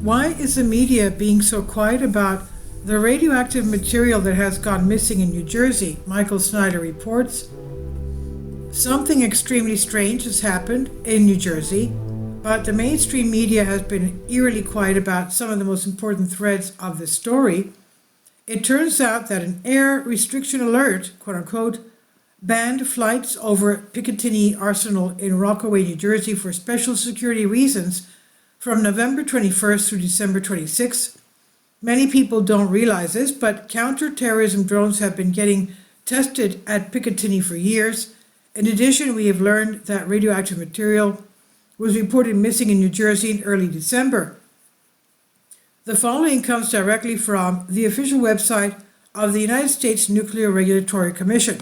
Why is the media being so quiet about the radioactive material that has gone missing in New Jersey? Michael Snyder reports. Something extremely strange has happened in New Jersey, but the mainstream media has been eerily quiet about some of the most important threads of the story. It turns out that an air restriction alert, quote unquote, banned flights over Picatinny Arsenal in Rockaway, New Jersey for special security reasons from November 21st through December 26th. Many people don't realize this, but counter-terrorism drones have been getting tested at Picatinny for years. In addition, we have learned that radioactive material was reported missing in New Jersey in early December. The following comes directly from the official website of the United States Nuclear Regulatory Commission.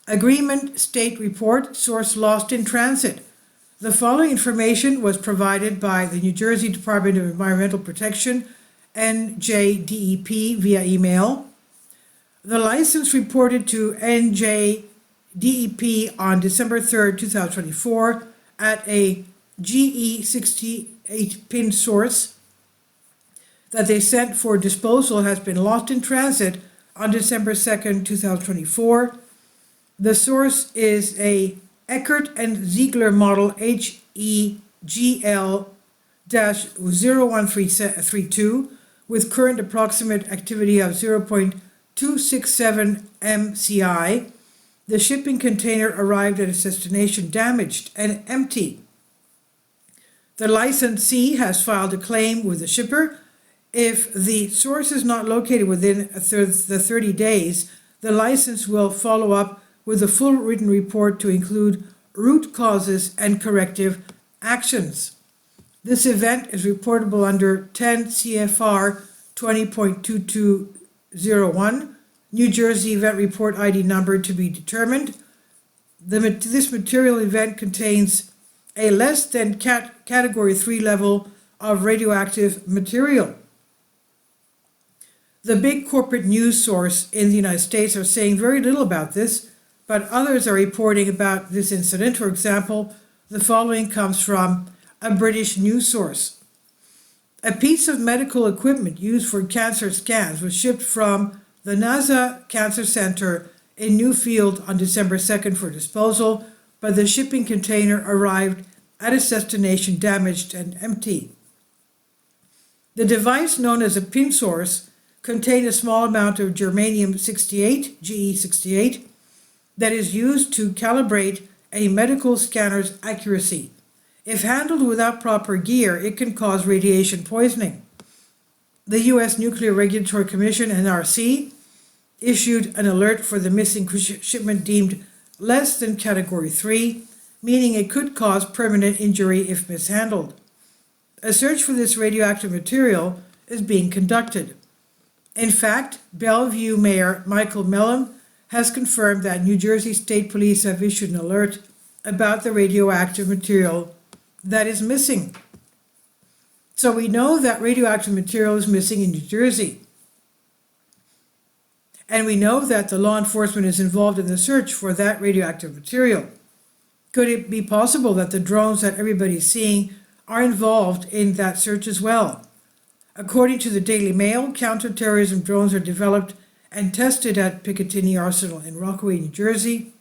Agreement State Report, source lost in transit. The following information was provided by the New Jersey Department of Environmental Protection, NJDEP, via email. The license reported to NJDEP on December 3rd, 2024 at a GE68 pin source that they sent for disposal has been lost in transit on December 2nd, 2024. The source is a Eckert and Ziegler model HEGL-0132 with current approximate activity of 0.267 MCI. The shipping container arrived at its destination damaged and empty. The licensee has filed a claim with the shipper. If the source is not located within the 30 days, the license will follow up with a full written report to include root causes and corrective actions. This event is reportable under 10 CFR 20.2201, New Jersey Event Report ID number to be determined. This material event contains a less than Category 3 level of radioactive material. The big corporate news source in the United States are saying very little about this, but others are reporting about this incident. For example, the following comes from a British news source. A piece of medical equipment used for cancer scans was shipped from the NASA Cancer Center in Newfield on December 2nd for disposal, but the shipping container arrived at its destination damaged and empty. The device, known as a pin source, contained a small amount of germanium-68, GE68, that is used to calibrate a medical scanner's accuracy. If handled without proper gear, it can cause radiation poisoning. The U.S. Nuclear Regulatory Commission, NRC, issued an alert for the missing shipment deemed less than Category 3, meaning it could cause permanent injury if mishandled. A search for this radioactive material is being conducted. In fact, Bellevue Mayor Michael Mellon has confirmed that New Jersey State Police have issued an alert about the radioactive material that is missing. So we know that radioactive material is missing in New Jersey. And we know that the law enforcement is involved in the search for that radioactive material. Could it be possible that the drones that everybody's seeing are involved in that search as well? According to the Daily Mail, counterterrorism drones are developed and tested at Picatinny Arsenal in Rockaway, New Jersey,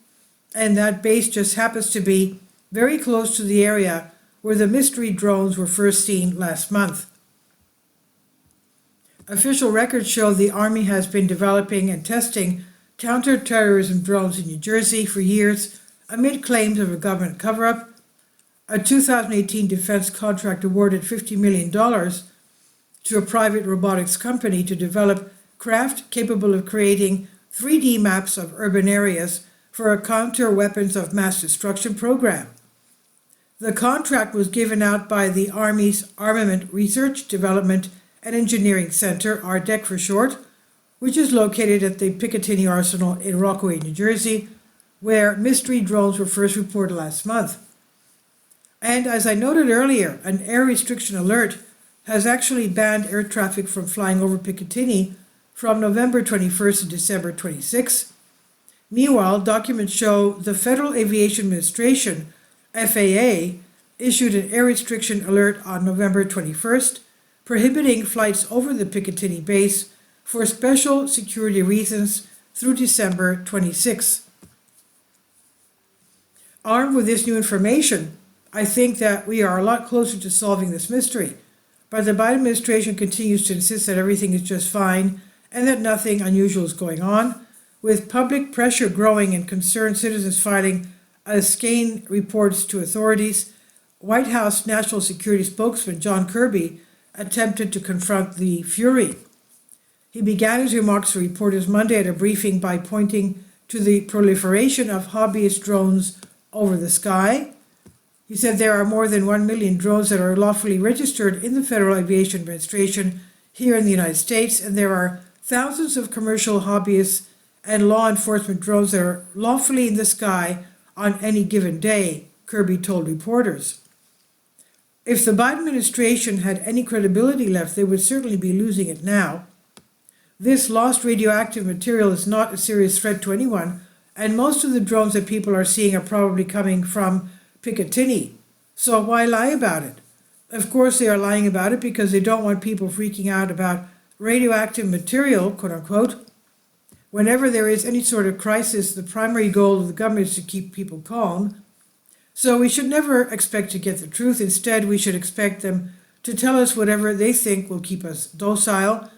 and that base just happens to be very close to the area where the mystery drones were first seen last month. Official records show the Army has been developing and testing counterterrorism drones in New Jersey for years amid claims of a government cover-up. A 2018 defense contract awarded $50 million to a private robotics company to develop craft capable of creating 3D maps of urban areas for a counter weapons of mass destruction program. The contract was given out by the Army's Armament Research, Development and Engineering Center, ARDEC for short, which is located at the Picatinny Arsenal in Rockaway, New Jersey, where mystery drones were first reported last month. And as I noted earlier, an air restriction alert has actually banned air traffic from flying over Picatinny from November 21st to December 26th. Meanwhile, documents show the Federal Aviation Administration, FAA, issued an air restriction alert on November 21st, prohibiting flights over the Picatinny base for special security reasons through December 26. Armed with this new information, I think that we are a lot closer to solving this mystery. But the Biden administration continues to insist that everything is just fine and that nothing unusual is going on, with public pressure growing and concerned citizens filing scathing reports to authorities. White House National Security spokesman John Kirby attempted to confront the fury. He began his remarks to reporters Monday at a briefing by pointing to the proliferation of hobbyist drones over the sky. He said there are more than 1 million drones that are lawfully registered in the Federal Aviation Administration here in the United States, and there are thousands of commercial hobbyists and law enforcement drones that are lawfully in the sky on any given day, Kirby told reporters. If the Biden administration had any credibility left, they would certainly be losing it now. This lost radioactive material is not a serious threat to anyone, and most of the drones that people are seeing are probably coming from Picatinny. So why lie about it? Of course they are lying about it because they don't want people freaking out about radioactive material, quote unquote. Whenever there is any sort of crisis, the primary goal of the government is to keep people calm. So we should never expect to get the truth. Instead, we should expect them to tell us whatever they think will keep us docile.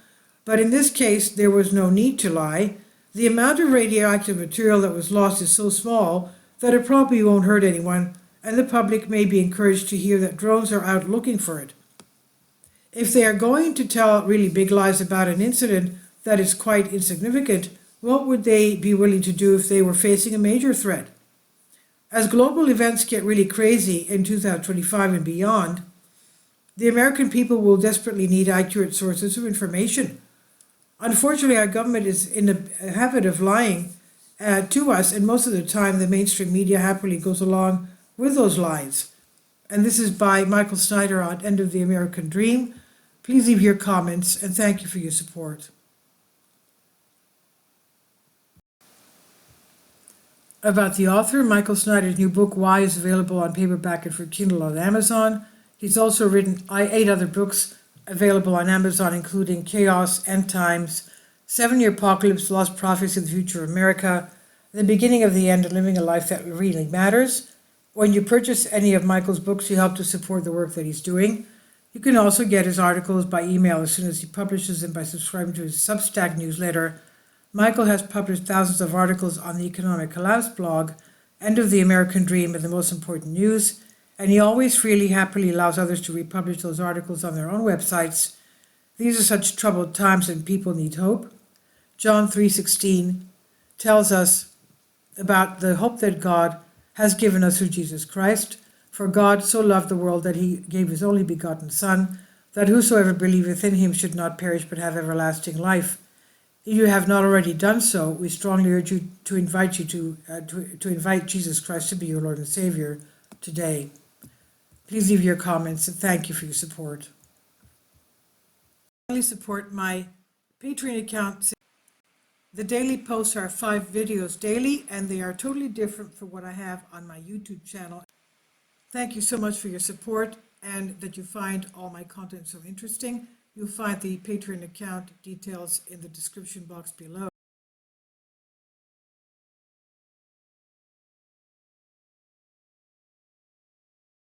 But in this case, there was no need to lie. The amount of radioactive material that was lost is so small that it probably won't hurt anyone, and the public may be encouraged to hear that drones are out looking for it. If they are going to tell really big lies about an incident that is quite insignificant, what would they be willing to do if they were facing a major threat? As global events get really crazy in 2025 and beyond, the American people will desperately need accurate sources of information. Unfortunately, our government is in the habit of lying to us, and most of the time the mainstream media happily goes along with those lies. And this is by Michael Snyder on End of the American Dream. Please leave your comments, and thank you for your support. About the author, Michael Snyder's new book, Why, is available on paperback and for Kindle on Amazon. He's also written 8 other books available on Amazon, including Chaos, End Times, 7-Year Apocalypse, Lost Prophecy of the Future of America, The Beginning of the End, and Living a Life That Really Matters. When you purchase any of Michael's books, you help to support the work that he's doing. You can also get his articles by email as soon as he publishes them by subscribing to his Substack newsletter. Michael has published thousands of articles on the Economic Collapse blog, End of the American Dream, and The Most Important News, and he always freely, happily allows others to republish those articles on their own websites. These are such troubled times and people need hope. John 3:16 tells us about the hope that God has given us through Jesus Christ. For God so loved the world that he gave his only begotten Son, that whosoever believeth in him should not perish but have everlasting life. If you have not already done so, we strongly urge you to invite Jesus Christ to be your Lord and Savior today. Please leave your comments, and thank you for your support. Finally, support my Patreon account. The daily posts are 5 videos daily, and they are totally different from what I have on my YouTube channel. Thank you so much for your support and that you find all my content so interesting. You'll find the Patreon account details in the description box below.